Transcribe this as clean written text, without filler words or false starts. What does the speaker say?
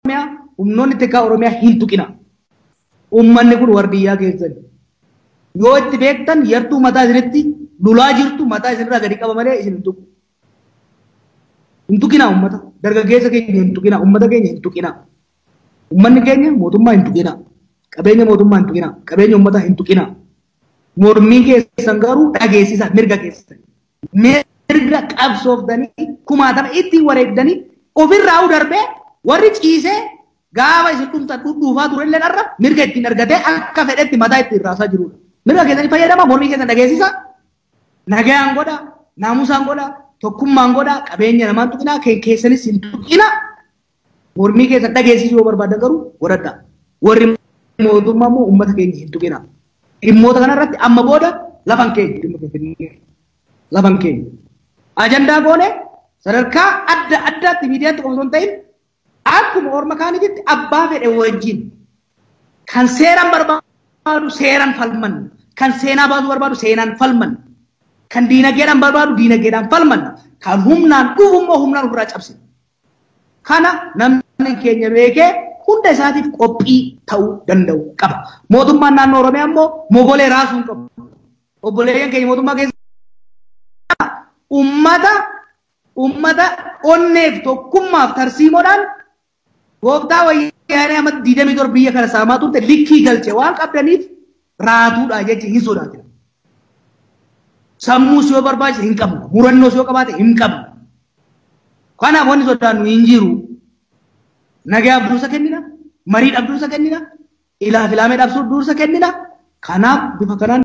Oromiyaa humnoonni xiqqaa Oromiyaa hin tuqina. Uummanni kun wardiyyaa keessan. Yoo itti beektan yartuu mataa isinitti lulaa jirtu mataa isinirraa gadi qaba malee isin hin tuqu. Hin tuqina uummata. Dargaggeessa keenya hin tuqina. Uummata keenya hin tuqina. Uummanni keenya mootummaa hin tuqina. Qabeenya mootummaa hin tuqina. Qabeenya uummataa hin tuqina. Mormii keessan garuu dhageessisa mirga keessan. Mirga qabsooftanii kumaatama ittiin wareegdanii ofirraa darbee warri ciisee gaafa isin dhumtan dhudhuufaa turellee dharra mirga ittiin argatee akka fedhetti mataa ittiin raasaa jirudha. Mirga keessanii fayyadama mormii keessan dhageessisa. Nagaan godha, naamusaan godha, tokkummaan godha, qabeenya namaan tuqina, keessanis hin tuqina. Mormii keessan dhageessisuu yoo barbaadan garuu godhadha. Warri mootummaa immoo uummata keenya hin tuqina. Dhimmoota kanarratti amma booda lafan keenya. Lafan keenya. Ajandaa goone sadarkaa adda addaatti miidiyaatti qofa osoo hin ta'in akkuma orma kaanitti abbaa fedhe wajjin kan seeraan barbaadu seeraan falman, kan seenaa baasuu barbaadu seenaan falman, kan diinagdeedhaan barbaadu diinagdeedhaan falman, kan humnaan dhufu immoo humnaan ofirraa cabsina. Kana namni keenya beekee hunda isaatiif qophii ta'uu danda'u qaba. Mootummaan naannoo Oromiyaa immoo mogolee raasuu hin qabu. Obboleeyyan keenya mootummaa keessa ummata onneef tokkummaaf tarsiimoodhaan gooftaa wayyaanee amma 27 biyya kana saamaa turte likkii galche waan qabdaniif raatuudha jechi hin sodaatine. Sammuus yoo barbaachise hin qabnu, murannoos yoo qabaate hin qabnu. Kanaaf wanni sodaannu hin jiru. Nagaa dursa kennina, marii dursa kennina, ilaaf ilaamee dursa kennina. Kanaaf bifa kanaan